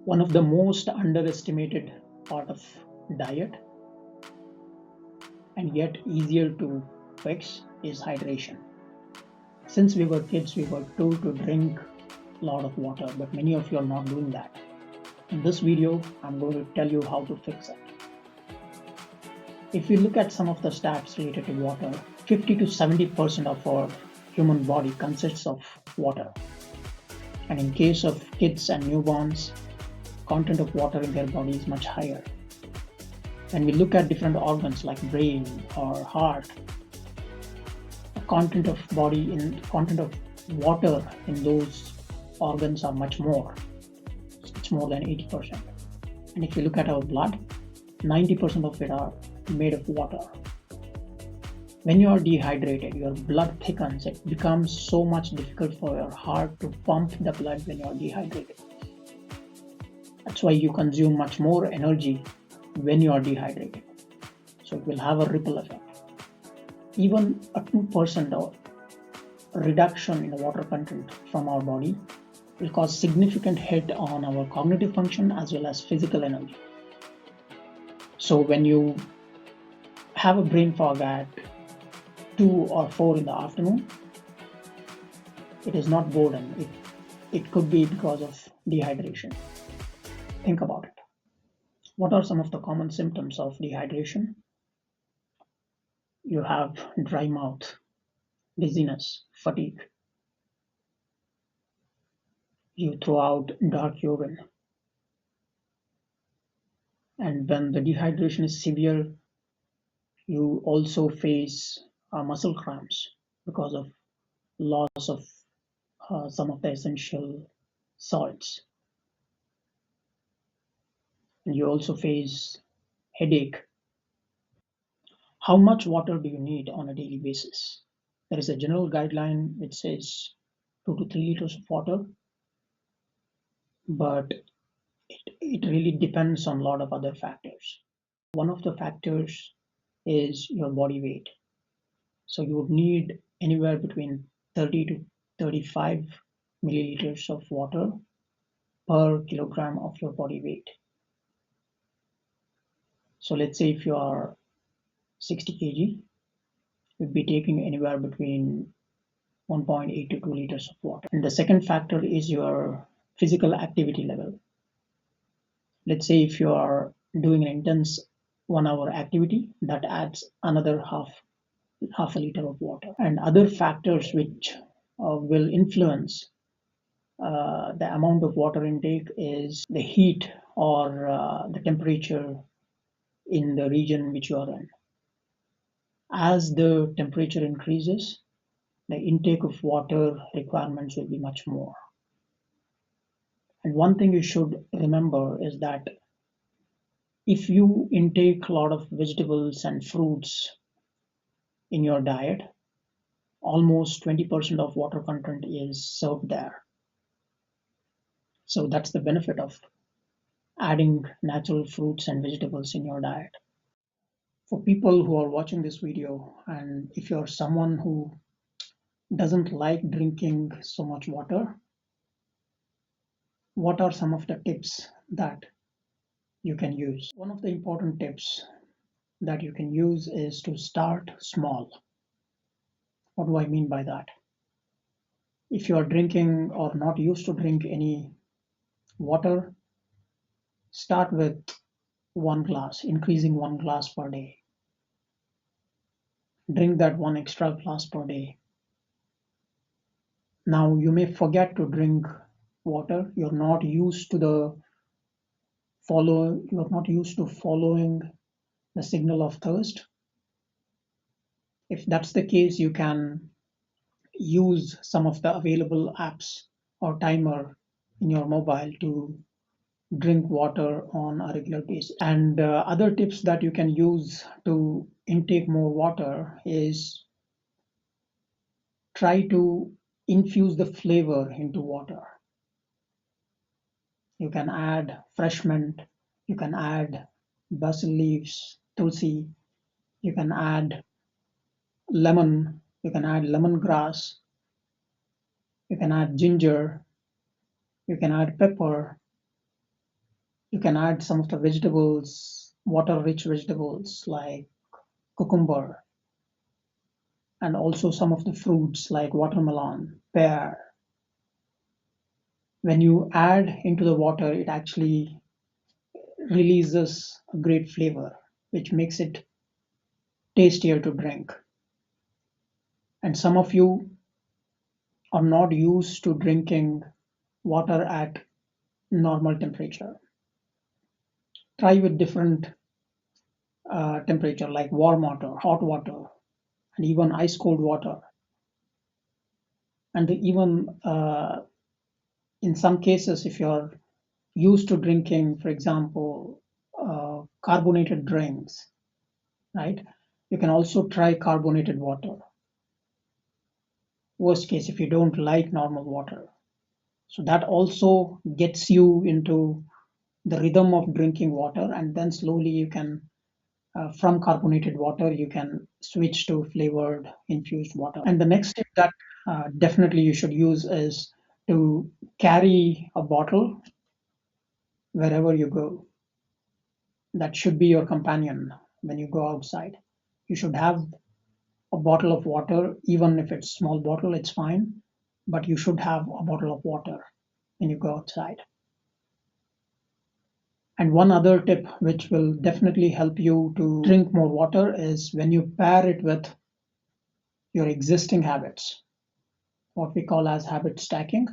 One of the most underestimated part of diet and yet easier to fix is hydration. Since we were kids, we were told to drink a lot of water, but many of you are not doing that. In this video, I'm going to tell you how to fix it. If we look at some of the stats related to water, 50 to 70% of our human body consists of water. And in case of kids and newborns, content of water in their body is much higher. When we look at different organs like brain or heart, the content of water in those organs are much more. It's more than 80%. And if you look at our blood, 90% of it are made of water. When you are dehydrated, your blood thickens. It becomes so much difficult for your heart to pump the blood when you are dehydrated. That's why you consume much more energy when you are dehydrated. So it will have a ripple effect. Even a 2% reduction in the water content from our body will cause significant hit on our cognitive function as well as physical energy. So when you have a brain fog at 2 or 4 in the afternoon, it is not boredom. It could be because of dehydration. Think about it. What are some of the common symptoms of dehydration? You have dry mouth, dizziness, fatigue. You throw out dark urine. And when the dehydration is severe, you also face muscle cramps because of loss of some of the essential salts. And you also face headache. How much water do you need on a daily basis? There is a general guideline which says 2 to 3 liters of water, but it really depends on a lot of other factors. One of the factors is your body weight. So you would need anywhere between 30 to 35 milliliters of water per kilogram of your body weight. So let's say if you are 60 kg, you'd be taking anywhere between 1.8 to 2 liters of water. And the second factor is your physical activity level. Let's say if you are doing an intense 1 hour activity, that adds another half a liter of water. And other factors which will influence the amount of water intake is the heat or the temperature in the region which you are in. As the temperature increases, the intake of water requirements will be much more. And one thing you should remember is that if you intake a lot of vegetables and fruits in your diet, almost 20% of water content is served there. So that's the benefit of adding natural fruits and vegetables in your diet. For people who are watching this video, and if you're someone who doesn't like drinking so much water, what are some of the tips that you can use? One of the important tips that you can use is to start small. What do I mean by that? If you are drinking or not used to drink any water, start with 1 glass, increasing 1 glass per day. Drink that 1 extra glass per day. Now you may forget to drink water. You're not used to following the signal of thirst. If that's the case, you can use some of the available apps or timer in your mobile to drink water on a regular basis. And other tips that you can use to intake more water is try to infuse the flavor into water. You can add fresh mint, you can add basil leaves, tulsi, you can add lemon, you can add lemongrass, you can add ginger, you can add pepper, You can add some of the vegetables, water-rich vegetables like cucumber, and also some of the fruits like watermelon, pear. When you add into the water, it actually releases a great flavor, which makes it tastier to drink. And some of you are not used to drinking water at normal temperature. Try with different temperature like warm water, hot water, and even ice cold water. And even in some cases, if you're used to drinking, for example, carbonated drinks, right? You can also try carbonated water. Worst case, if you don't like normal water. So that also gets you into the rhythm of drinking water, and then slowly you can, from carbonated water, you can switch to flavored infused water. And the next step that definitely you should use is to carry a bottle wherever you go. That should be your companion when you go outside. You should have a bottle of water, even if it's small bottle, it's fine, but you should have a bottle of water when you go outside. And one other tip which will definitely help you to drink more water is when you pair it with your existing habits, what we call as habit stacking.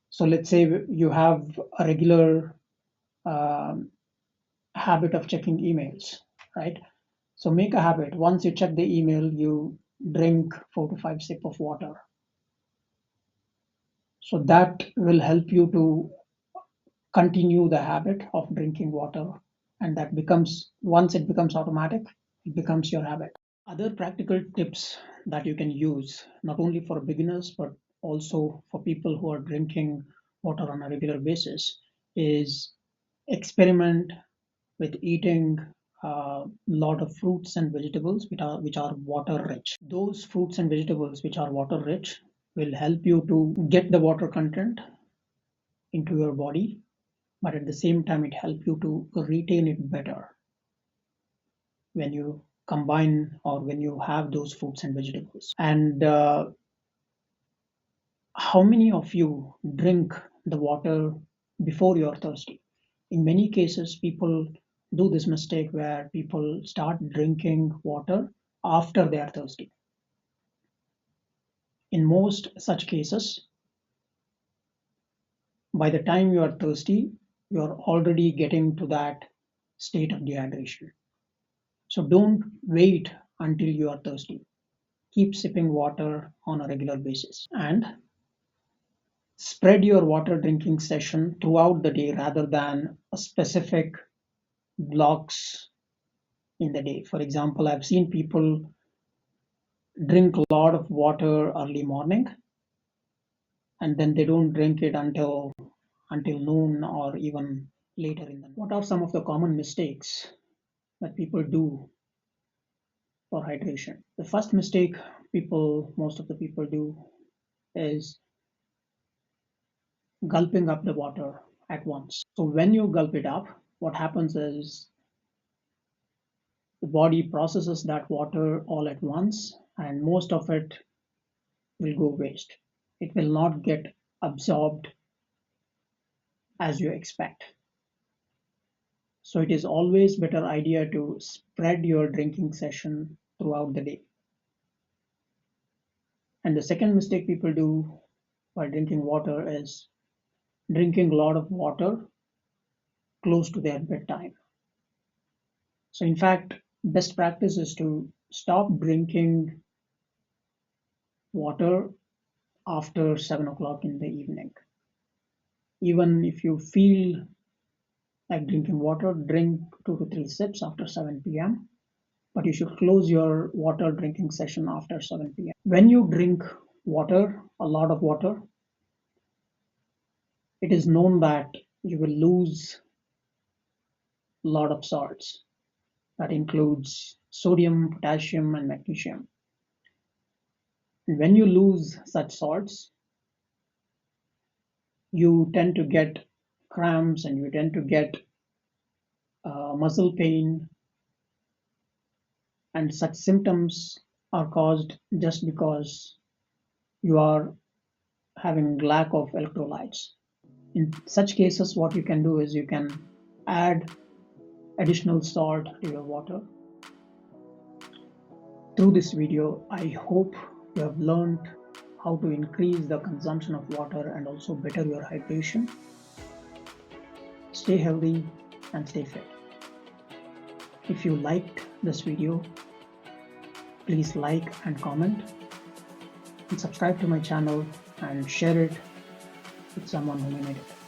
So let's say you have a regular um, habit of checking emails, right? So make a habit. Once you check the email, you drink 4 to 5 sips of water. So that will help you to continue the habit of drinking water. And that becomes, once it becomes automatic, it becomes your habit. Other practical tips that you can use, not only for beginners, but also for people who are drinking water on a regular basis, is experiment with eating a lot of fruits and vegetables which are water rich. Those fruits and vegetables which are water rich will help you to get the water content into your body, but at the same time it helps you to retain it better when you combine or when you have those fruits and vegetables. And how many of you drink the water before you're thirsty? In many cases, people do this mistake where people start drinking water after they are thirsty. In most such cases, by the time you are thirsty, you're already getting to that state of dehydration. So don't wait until you are thirsty. Keep sipping water on a regular basis and spread your water drinking session throughout the day rather than a specific blocks in the day. For example, I've seen people drink a lot of water early morning and then they don't drink it until noon or even later in the night. What are some of the common mistakes that people do for hydration? The first mistake most of the people do is gulping up the water at once. So when you gulp it up, what happens is the body processes that water all at once and most of it will go waste. It will not get absorbed as you expect. So it is always better idea to spread your drinking session throughout the day. And the second mistake people do while drinking water is drinking a lot of water close to their bedtime. So in fact, best practice is to stop drinking water after 7 o'clock in the evening. Even if you feel like drinking water, drink 2 to 3 sips after 7 p.m. But you should close your water drinking session after 7 p.m. When you drink water, a lot of water, it is known that you will lose a lot of salts. That includes sodium, potassium, and magnesium. And when you lose such salts, you tend to get cramps and you tend to get muscle pain, and such symptoms are caused just because you are having lack of electrolytes. In such cases, what you can do is you can add additional salt to your water. Through this video, I hope you have learned how to increase the consumption of water and also better your hydration. Stay healthy and stay fit. If you liked this video, please like and comment, and subscribe to my channel and share it with someone who may need it.